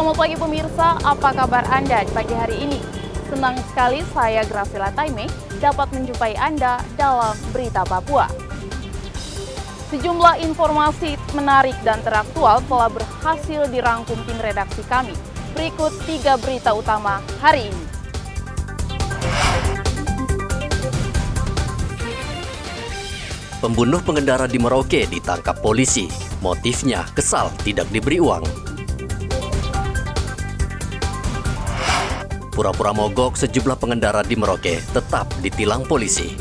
Selamat pagi pemirsa, apa kabar Anda di pagi hari ini? Senang sekali saya Grafila Taime dapat menjumpai Anda dalam Berita Papua. Sejumlah informasi menarik dan teraktual telah berhasil dirangkum tim redaksi kami. Berikut 3 berita utama hari ini. Pembunuh pengendara di Merauke ditangkap polisi. Motifnya kesal tidak diberi uang. Pura-pura mogok sejumlah pengendara di Merauke tetap ditilang polisi.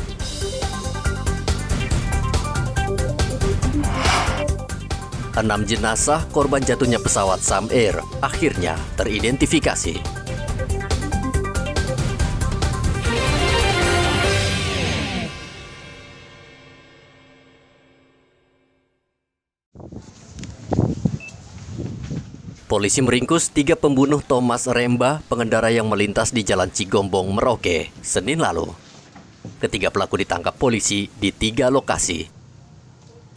Enam jenazah korban jatuhnya pesawat Sam Air akhirnya teridentifikasi. Polisi meringkus 3 pembunuh Thomas Remba, pengendara yang melintas di Jalan Cigombong, Merauke, Senin lalu. Ketiga pelaku ditangkap polisi di 3 lokasi.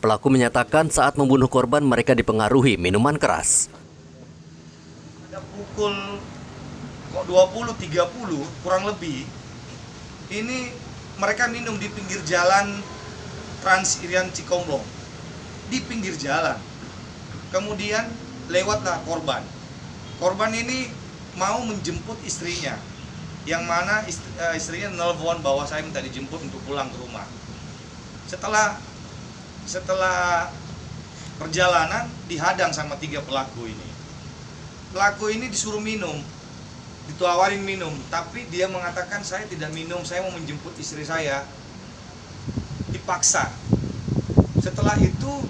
Pelaku menyatakan saat membunuh korban mereka dipengaruhi minuman keras. Pada pukul 20.30 kurang lebih, ini mereka minum di pinggir jalan Trans Irian Cigombong. Di pinggir jalan. Kemudian lewatlah korban. Korban ini mau menjemput istrinya, yang mana istrinya nelpon bahwa saya minta dijemput untuk pulang ke rumah. Setelah perjalanan dihadang sama 3 pelaku ini. Pelaku ini disuruh minum, ditawarin minum, tapi dia mengatakan saya tidak minum, saya mau menjemput istri saya. Dipaksa. Setelah itu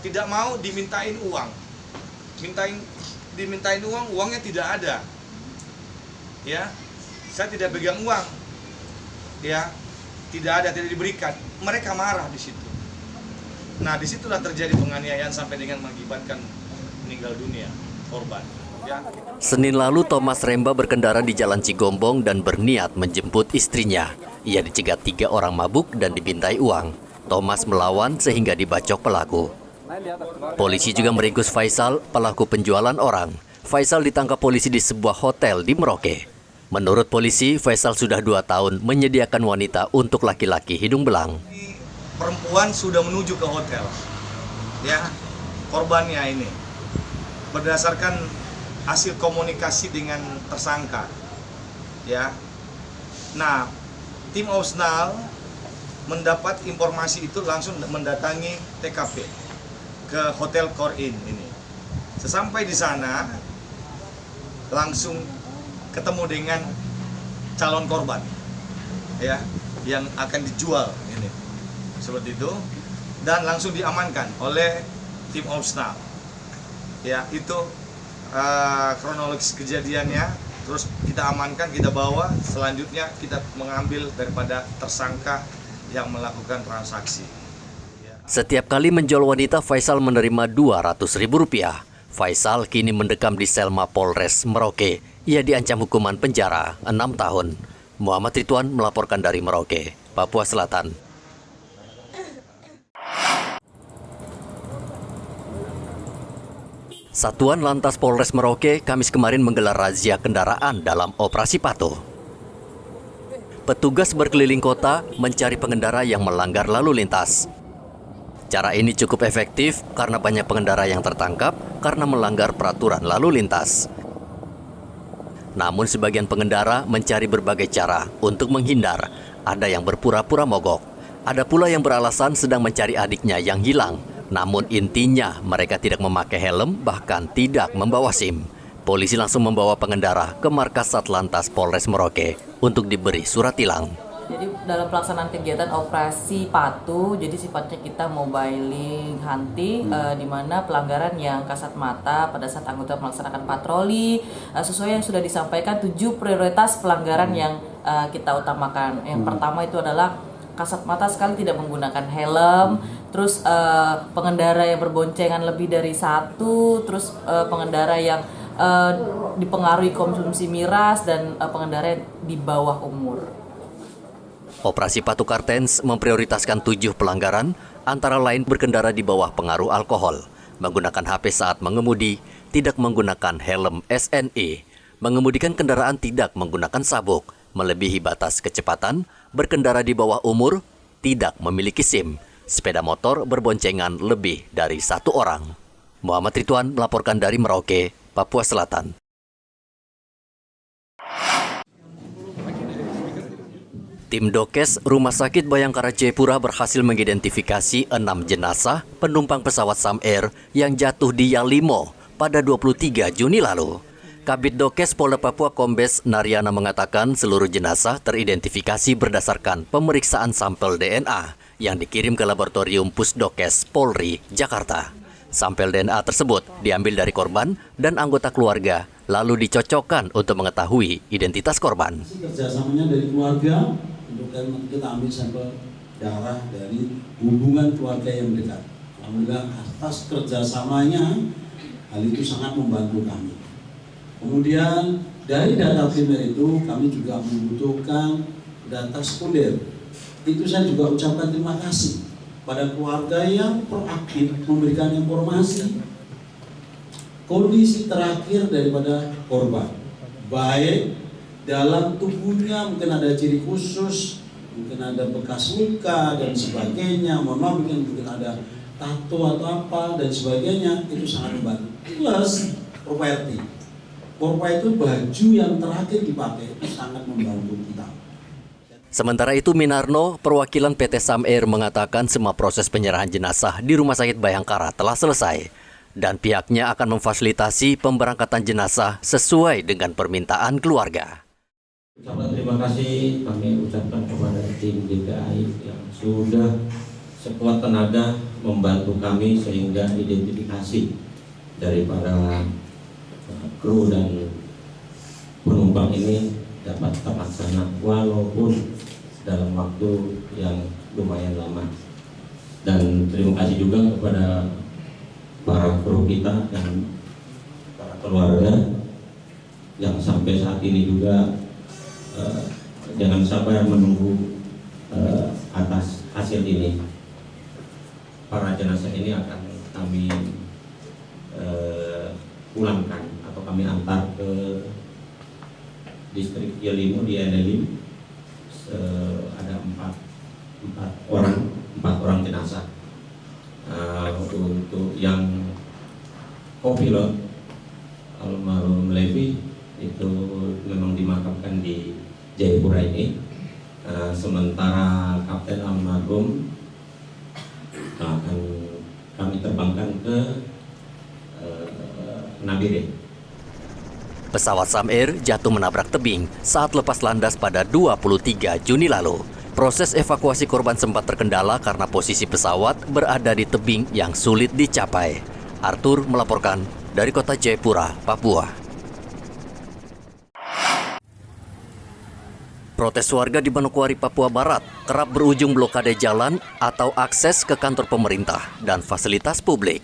tidak mau dimintain uang. Dimintain uang, uangnya tidak ada. Ya. Saya tidak pegang uang. Ya. Tidak ada, tidak diberikan. Mereka marah di situ. Nah, disitulah terjadi penganiayaan sampai dengan mengakibatkan meninggal dunia korban. Ya. Senin lalu Thomas Remba berkendara di Jalan Cigombong dan berniat menjemput istrinya. Ia dicegat 3 orang mabuk dan dibintai uang. Thomas melawan sehingga dibacok pelaku. Polisi juga meringkus Faisal, pelaku penjualan orang. Faisal ditangkap polisi di sebuah hotel di Merauke. Menurut polisi, Faisal sudah 2 tahun menyediakan wanita untuk laki-laki hidung belang. Perempuan sudah menuju ke hotel. Ya, korbannya ini. Berdasarkan hasil komunikasi dengan tersangka. Ya. Nah, tim Ausnal mendapat informasi itu langsung mendatangi TKP. Ke Hotel Corin ini. Sesampai di sana langsung ketemu dengan calon korban, ya, yang akan dijual ini, seperti itu, dan langsung diamankan oleh tim Ausnal. Ya, itu kronologis kejadiannya. Terus kita amankan, kita bawa, selanjutnya kita mengambil daripada tersangka yang melakukan transaksi. Setiap kali menjual wanita, Faisal menerima Rp200.000. Faisal kini mendekam di sel Mapolres Merauke. Ia diancam hukuman penjara 6 tahun. Muhammad Ridwan melaporkan dari Merauke, Papua Selatan. Satuan Lantas Polres Merauke Kamis kemarin menggelar razia kendaraan dalam operasi patuh. Petugas berkeliling kota mencari pengendara yang melanggar lalu lintas. Cara ini cukup efektif karena banyak pengendara yang tertangkap karena melanggar peraturan lalu lintas. Namun sebagian pengendara mencari berbagai cara untuk menghindar. Ada yang berpura-pura mogok. Ada pula yang beralasan sedang mencari adiknya yang hilang. Namun intinya mereka tidak memakai helm, bahkan tidak membawa SIM. Polisi langsung membawa pengendara ke markas Satlantas Polres Merauke untuk diberi surat tilang. Jadi dalam pelaksanaan kegiatan operasi patuh, jadi sifatnya kita mobiling hunting, di mana pelanggaran yang kasat mata pada saat anggota melaksanakan patroli, sesuai yang sudah disampaikan 7 prioritas pelanggaran yang kita utamakan. Yang pertama itu adalah kasat mata sekali tidak menggunakan helm, terus pengendara yang berboncengan lebih dari 1, terus pengendara yang dipengaruhi konsumsi miras, dan pengendara yang di bawah umur. Operasi Patuh Kartens memprioritaskan 7 pelanggaran, antara lain berkendara di bawah pengaruh alkohol, menggunakan HP saat mengemudi, tidak menggunakan helm SNE, mengemudikan kendaraan tidak menggunakan sabuk, melebihi batas kecepatan, berkendara di bawah umur, tidak memiliki SIM, sepeda motor berboncengan lebih dari 1 orang. Muhammad Ridwan melaporkan dari Merauke, Papua Selatan. Tim Dokes Rumah Sakit Bayangkara Jayapura berhasil mengidentifikasi 6 jenazah penumpang pesawat Sam Air yang jatuh di Yalimo pada 23 Juni lalu. Kabid Dokes Polda Papua Kombes Naryana mengatakan seluruh jenazah teridentifikasi berdasarkan pemeriksaan sampel DNA yang dikirim ke Laboratorium Pusdokes Polri, Jakarta. Sampel DNA tersebut diambil dari korban dan anggota keluarga, lalu dicocokkan untuk mengetahui identitas korban. Kerjasamanya dari keluarga, untuk kita ambil sampel darah dari hubungan keluarga yang dekat. Alhamdulillah atas kerjasamanya, hal itu sangat membantu kami. Kemudian dari data primer itu kami juga membutuhkan data sekunder. Itu saya juga ucapkan terima kasih pada keluarga yang proaktif memberikan informasi kondisi terakhir daripada korban. Baik dalam tubuhnya mungkin ada ciri khusus, mungkin ada bekas luka dan sebagainya, mungkin ada tato atau apa dan sebagainya, itu sangat membantu. Plus properti itu baju yang terakhir dipakai itu sangat membantu kita. Sementara itu Minarno, perwakilan PT Sam Air mengatakan semua proses penyerahan jenazah di Rumah Sakit Bayangkara telah selesai dan pihaknya akan memfasilitasi pemberangkatan jenazah sesuai dengan permintaan keluarga. Terima kasih kami ucapkan kepada tim DPI yang sudah sekuat tenaga membantu kami sehingga identifikasi daripada kru dan penumpang ini dapat terlaksana walaupun dalam waktu yang lumayan lama. Dan terima kasih juga kepada para kru kita dan para keluarga yang sampai saat ini juga jangan sabar menunggu atas hasil ini. Para jenazah ini akan kami pulangkan atau kami antar ke distrik Yalimo di Enelim. Ada empat orang jenazah. Untuk yang kopilot almarhum Levi itu memang dimakamkan di Jayapura ini. Sementara Kapten almarhum akan kami terbangkan ke Nabire. Pesawat Sam Air jatuh menabrak tebing saat lepas landas pada 23 Juni lalu. Proses evakuasi korban sempat terkendala karena posisi pesawat berada di tebing yang sulit dicapai. Arthur melaporkan dari kota Jayapura, Papua. Protes warga di Manokwari, Papua Barat kerap berujung blokade jalan atau akses ke kantor pemerintah dan fasilitas publik.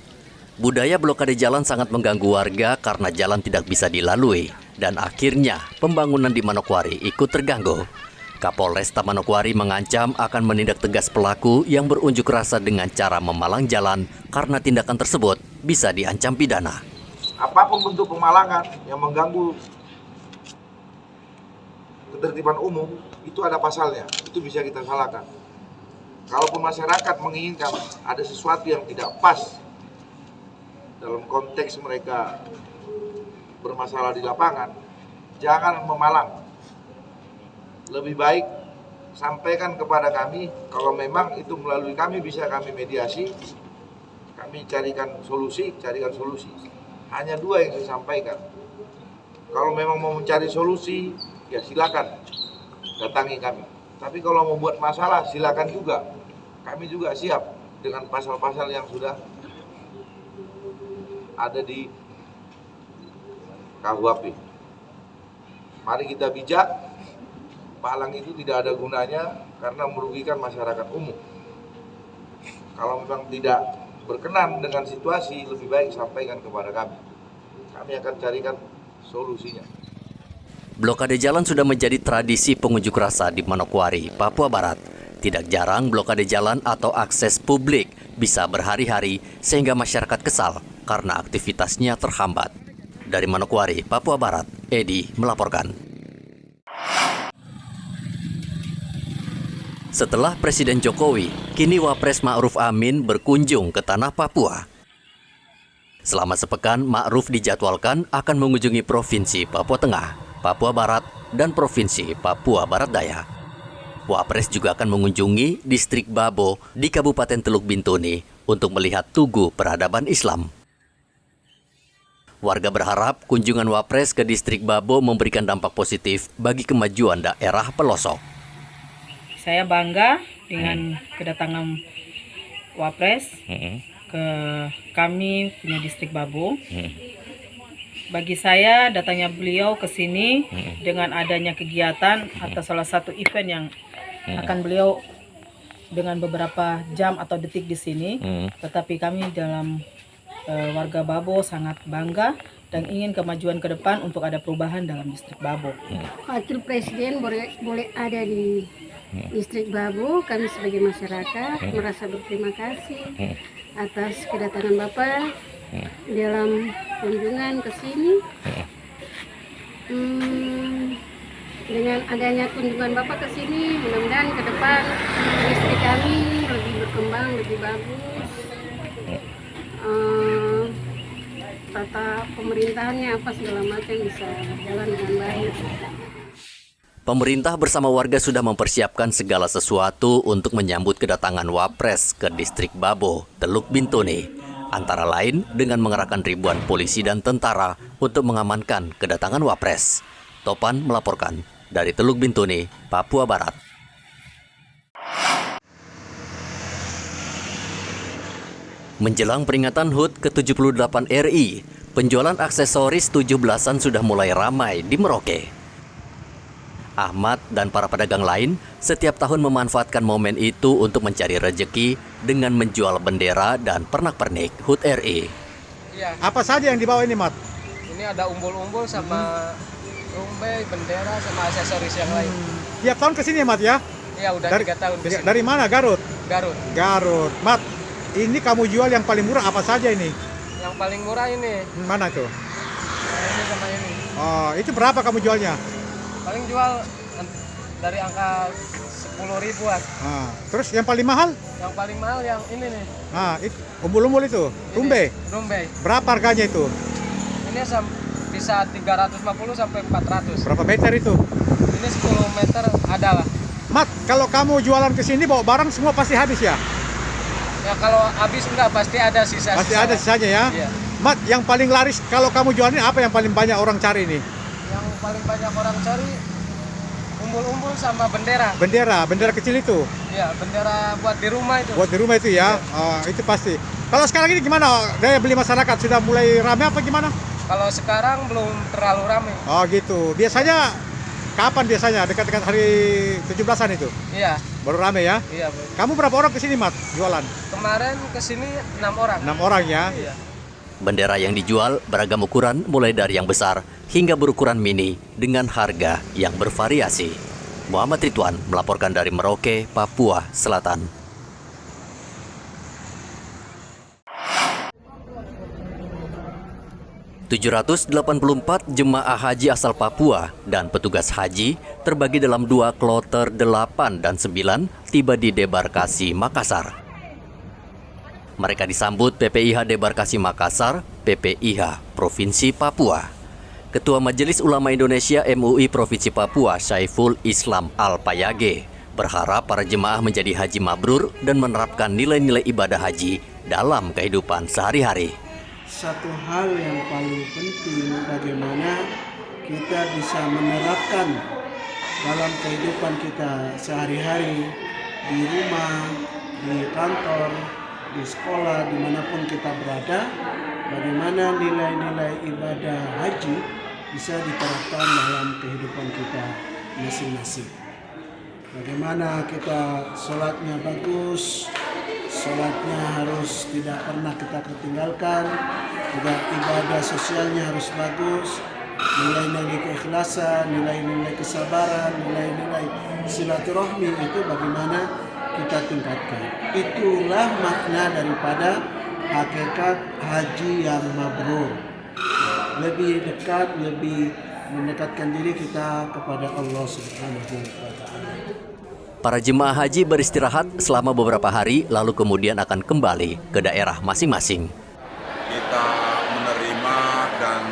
Budaya blokade jalan sangat mengganggu warga karena jalan tidak bisa dilalui dan akhirnya pembangunan di Manokwari ikut terganggu. Kapolresta Manokwari mengancam akan menindak tegas pelaku yang berunjuk rasa dengan cara memalang jalan karena tindakan tersebut bisa diancam pidana. Apapun bentuk pemalangan yang mengganggu ketertiban umum itu ada pasalnya, itu bisa kita salahkan. Kalaupun masyarakat menginginkan ada sesuatu yang tidak pas dalam konteks mereka bermasalah di lapangan, jangan memalang. Lebih baik sampaikan kepada kami, kalau memang itu melalui kami bisa kami mediasi, kami carikan solusi. Hanya 2 yang saya sampaikan. Kalau memang mau mencari solusi, ya silakan datangi kami. Tapi kalau mau buat masalah, silakan juga. Kami juga siap dengan pasal-pasal yang sudah ada di KUHP. Mari kita bijak. Palang itu tidak ada gunanya karena merugikan masyarakat umum. Kalau memang tidak berkenan dengan situasi, lebih baik sampaikan kepada kami. Kami akan carikan solusinya. Blokade jalan sudah menjadi tradisi pengunjuk rasa di Manokwari, Papua Barat. Tidak jarang blokade jalan atau akses publik bisa berhari-hari sehingga masyarakat kesal karena aktivitasnya terhambat. Dari Manokwari, Papua Barat, Edi melaporkan. Setelah Presiden Jokowi, kini Wapres Ma'ruf Amin berkunjung ke tanah Papua. Selama sepekan, Ma'ruf dijadwalkan akan mengunjungi Provinsi Papua Tengah, Papua Barat, dan Provinsi Papua Barat Daya. Wapres juga akan mengunjungi Distrik Babo di Kabupaten Teluk Bintuni untuk melihat tugu peradaban Islam. Warga berharap kunjungan Wapres ke Distrik Babo memberikan dampak positif bagi kemajuan daerah pelosok. Saya bangga dengan kedatangan Wapres ke kami punya Distrik Babo. Bagi saya datangnya beliau ke sini dengan adanya kegiatan atau salah satu event yang akan beliau dengan beberapa jam atau detik di sini. Tetapi kami dalam warga Babo sangat bangga dan ingin kemajuan ke depan untuk ada perubahan dalam Distrik Babo. Wakil Presiden boleh ada di Distrik Babo, kami sebagai masyarakat merasa berterima kasih atas kedatangan Bapak dalam kunjungan ke sini. Dengan adanya kunjungan Bapak ke sini, mudah-mudahan ke depan distrik kami lebih berkembang, lebih bagus. Tata pemerintahannya apa segala macam bisa berjalan dengan baik. Pemerintah bersama warga sudah mempersiapkan segala sesuatu untuk menyambut kedatangan Wapres ke Distrik Babo, Teluk Bintuni. Antara lain dengan mengerahkan ribuan polisi dan tentara untuk mengamankan kedatangan Wapres. Topan melaporkan dari Teluk Bintuni, Papua Barat. Menjelang peringatan HUT ke-78 RI, penjualan aksesoris 17-an sudah mulai ramai di Merauke. Ahmad dan para pedagang lain setiap tahun memanfaatkan momen itu untuk mencari rejeki dengan menjual bendera dan pernak-pernik HUT RI. Iya. Apa saja yang dibawa ini, Mat? Ini ada umbul-umbul sama rumbai, bendera, sama aksesoris yang lain. Tiap tahun kesini, Mat, ya? Iya, udah 3 tahun kesini. Dari mana? Garut? Garut. Garut. Mat, ini kamu jual yang paling murah apa saja ini? Yang paling murah ini. Mana tuh? Ini sama ini. Oh, itu berapa kamu jualnya? Paling jual dari angka 10 ribuan. Terus yang paling mahal? Yang paling mahal yang ini nih. Umbul-umbul itu, rumbai. Rumbai. Berapa harganya itu? Ini bisa 350 sampai 400. Berapa meter itu? Ini 10 meter ada lah. Mat, kalau kamu jualan ke sini bawa barang semua pasti habis ya? Ya kalau habis enggak pasti ada sisa-sisa. Pasti ada sisanya ya? Iya. Mat, yang paling laris kalau kamu jualan ini apa yang paling banyak orang cari ini? Yang paling banyak orang cari umbul-umbul sama bendera. Bendera kecil itu? Iya, bendera buat di rumah itu. Buat di rumah itu ya? Itu pasti. Kalau sekarang ini gimana? Daya beli masyarakat sudah mulai ramai apa gimana? Kalau sekarang belum terlalu ramai. Oh gitu. Biasanya kapan biasanya? Dekat-dekat hari 17-an itu? Iya. Baru ramai ya? Iya, betul. Kamu berapa orang kesini, Mat, jualan? Kemarin kesini 6 orang. 6 orang ya? Iya. Bendera yang dijual beragam ukuran mulai dari yang besar hingga berukuran mini dengan harga yang bervariasi. Muhammad Ridwan melaporkan dari Merauke, Papua Selatan. ...784 jemaah haji asal Papua dan petugas haji terbagi dalam 2 kloter 8 dan 9 tiba di debarkasi Makassar. Mereka disambut PPIH Debarkasi Makassar, PPIH Provinsi Papua. Ketua Majelis Ulama Indonesia MUI Provinsi Papua, Syaiful Islam Al-Payage, berharap para jemaah menjadi haji mabrur dan menerapkan nilai-nilai ibadah haji dalam kehidupan sehari-hari. Satu hal yang paling penting bagaimana kita bisa menerapkan dalam kehidupan kita sehari-hari di rumah, di kantor, di sekolah, dimanapun kita berada, bagaimana nilai-nilai ibadah haji bisa diterapkan dalam kehidupan kita masing-masing. Bagaimana kita sholatnya bagus, sholatnya harus tidak pernah kita ketinggalkan, juga ibadah sosialnya harus bagus, nilai-nilai keikhlasan, nilai-nilai kesabaran, nilai-nilai silaturahmi itu bagaimana kita tingkatkan. Itulah makna daripada hakikat haji yang mabrur. Lebih dekat, lebih mendekatkan diri kita kepada Allah Subhanahu wa Ta'ala. Para jemaah haji beristirahat selama beberapa hari, lalu kemudian akan kembali ke daerah masing-masing. Kita menerima dan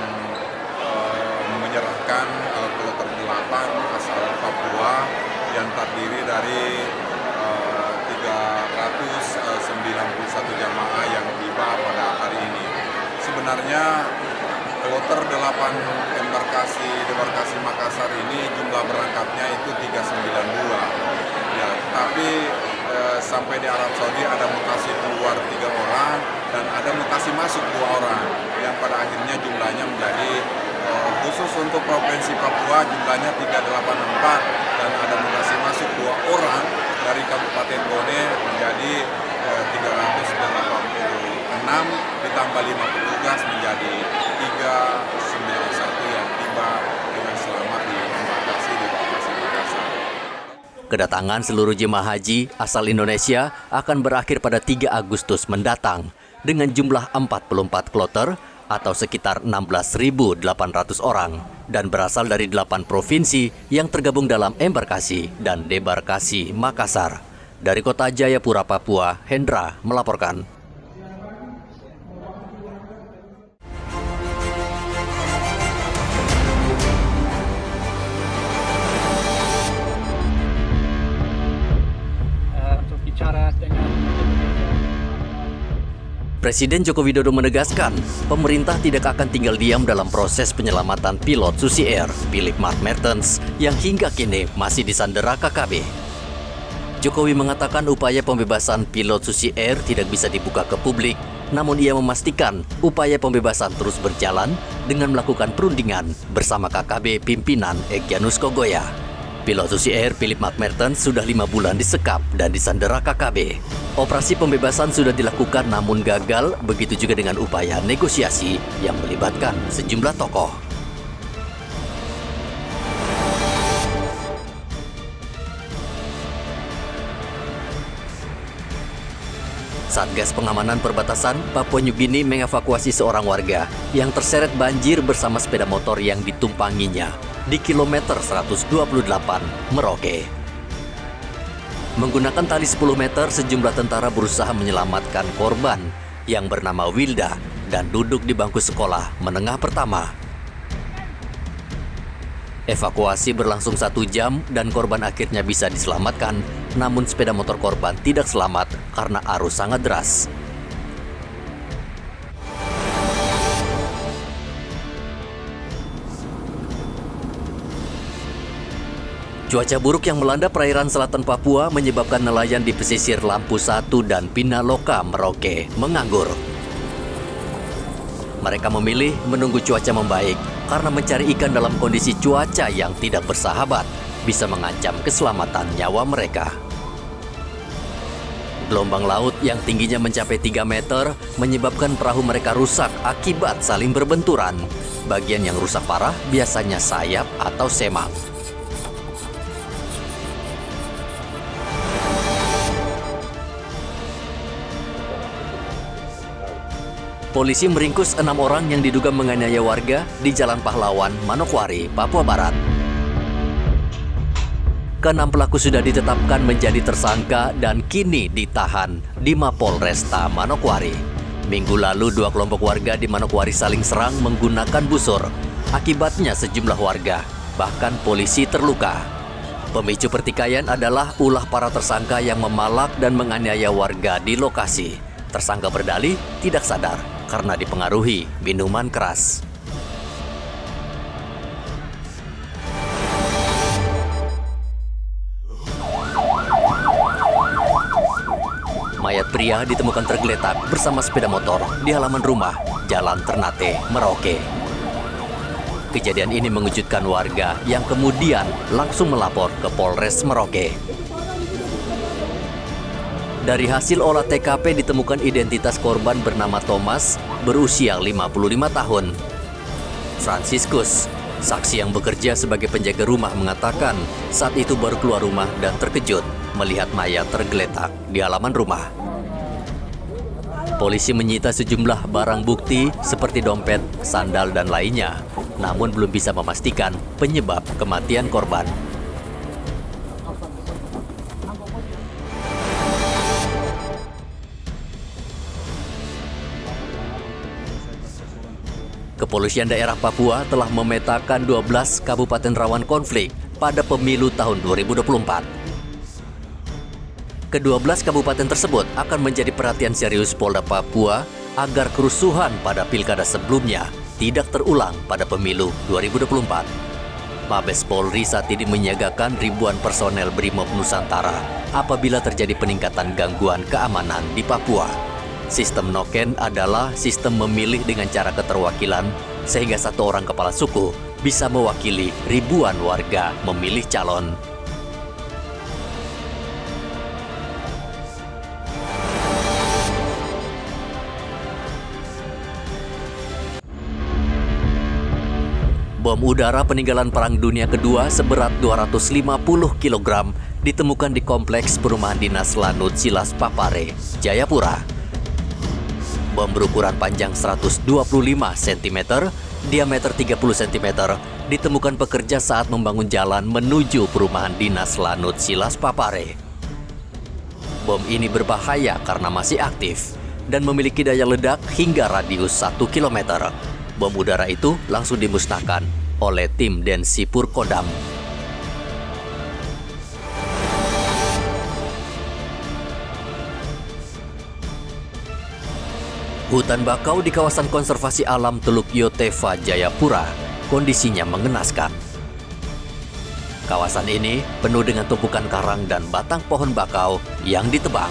menyerahkan kloter 8 asal Papua yang terdiri dari 391 jamaah yang tiba pada hari ini. Sebenarnya kloter 8 debarkasi Makassar ini jumlah berangkatnya itu 392. Ya, tapi sampai di Arab Saudi ada mutasi keluar 3 orang dan ada mutasi masuk 2 orang yang pada akhirnya jumlahnya menjadi khusus untuk Provinsi Papua jumlahnya 384 dan ada mutasi masuk 2 orang dari Kabupaten Bone menjadi 386 ditambah 5 petugas menjadi 391 yang tiba dengan selamat di embarkasi di Provinsi Makassar. Kedatangan seluruh jemaah haji asal Indonesia akan berakhir pada 3 Agustus mendatang dengan jumlah 44 kloter atau sekitar 16.800 orang dan berasal dari 8 provinsi yang tergabung dalam embarkasi dan debarkasi Makassar. Dari kota Jayapura, Papua, Hendra melaporkan. Presiden Joko Widodo menegaskan, pemerintah tidak akan tinggal diam dalam proses penyelamatan pilot Susi Air, Philip Mark Mertens, yang hingga kini masih disandera KKB. Jokowi mengatakan upaya pembebasan pilot Susi Air tidak bisa dibuka ke publik, namun ia memastikan upaya pembebasan terus berjalan dengan melakukan perundingan bersama KKB pimpinan Egyanus Kogoya. Pilot Susi Air Philip Mark Mertens sudah 5 bulan disekap dan disandera KKB. Operasi pembebasan sudah dilakukan namun gagal, begitu juga dengan upaya negosiasi yang melibatkan sejumlah tokoh. Satgas Pengamanan Perbatasan Papua New Guinea mengevakuasi seorang warga yang terseret banjir bersama sepeda motor yang ditumpanginya di kilometer 128 Merauke. Menggunakan tali 10 meter, sejumlah tentara berusaha menyelamatkan korban yang bernama Wilda dan duduk di bangku sekolah menengah pertama. Evakuasi berlangsung 1 jam dan korban akhirnya bisa diselamatkan, namun sepeda motor korban tidak selamat karena arus sangat deras. Cuaca buruk yang melanda perairan selatan Papua menyebabkan nelayan di pesisir Lampu 1 dan Pinaloka, Merauke menganggur. Mereka memilih menunggu cuaca membaik karena mencari ikan dalam kondisi cuaca yang tidak bersahabat bisa mengancam keselamatan nyawa mereka. Gelombang laut yang tingginya mencapai 3 meter menyebabkan perahu mereka rusak akibat saling berbenturan. Bagian yang rusak parah biasanya sayap atau semak. Polisi meringkus 6 orang yang diduga menganiaya warga di Jalan Pahlawan, Manokwari, Papua Barat. Ke-6 pelaku sudah ditetapkan menjadi tersangka dan kini ditahan di Mapolresta Manokwari. Minggu lalu 2 kelompok warga di Manokwari saling serang menggunakan busur. Akibatnya sejumlah warga, bahkan polisi terluka. Pemicu pertikaian adalah ulah para tersangka yang memalak dan menganiaya warga di lokasi. Tersangka berdalih tidak sadar karena dipengaruhi minuman keras. Mayat pria ditemukan tergeletak bersama sepeda motor di halaman rumah Jalan Ternate, Merauke. Kejadian ini mengejutkan warga yang kemudian langsung melapor ke Polres Merauke. Dari hasil olah TKP ditemukan identitas korban bernama Thomas, berusia 55 tahun. Franciscus, saksi yang bekerja sebagai penjaga rumah, mengatakan saat itu baru keluar rumah dan terkejut melihat mayat tergeletak di halaman rumah. Polisi menyita sejumlah barang bukti seperti dompet, sandal, dan lainnya, namun belum bisa memastikan penyebab kematian korban. Kepolisian daerah Papua telah memetakan 12 kabupaten rawan konflik pada pemilu tahun 2024. Ke-12 kabupaten tersebut akan menjadi perhatian serius Polda Papua agar kerusuhan pada pilkada sebelumnya tidak terulang pada pemilu 2024. Mabes Polri saat ini menyiagakan ribuan personel Brimob Nusantara apabila terjadi peningkatan gangguan keamanan di Papua. Sistem Noken adalah sistem memilih dengan cara keterwakilan sehingga satu orang kepala suku bisa mewakili ribuan warga memilih calon. Bom udara peninggalan Perang Dunia Kedua seberat 250 kg ditemukan di kompleks perumahan dinas Lanut Silas Papare, Jayapura. Bom berukuran panjang 125 cm, diameter 30 cm, ditemukan pekerja saat membangun jalan menuju perumahan dinas Lanut Silas Papare. Bom ini berbahaya karena masih aktif dan memiliki daya ledak hingga radius 1 km. Bom udara itu langsung dimusnahkan oleh tim Densipur Kodam. Hutan bakau di kawasan konservasi alam Teluk Yotefa, Jayapura, kondisinya mengenaskan. Kawasan ini penuh dengan tumpukan karang dan batang pohon bakau yang ditebang.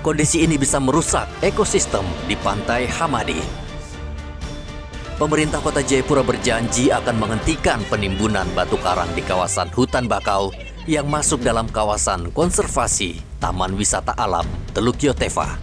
Kondisi ini bisa merusak ekosistem di Pantai Hamadi. Pemerintah Kota Jayapura berjanji akan menghentikan penimbunan batu karang di kawasan hutan bakau yang masuk dalam kawasan konservasi Taman Wisata Alam Teluk Yotefa.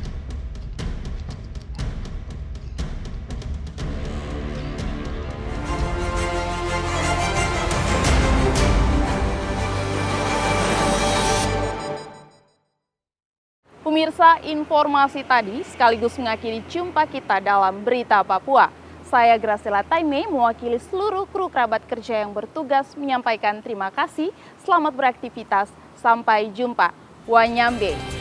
Pemirsa, informasi tadi sekaligus mengakhiri jumpa kita dalam Berita Papua. Saya Graciela Taime mewakili seluruh kru kerabat kerja yang bertugas menyampaikan terima kasih. Selamat beraktivitas. Sampai jumpa. Wanyambe.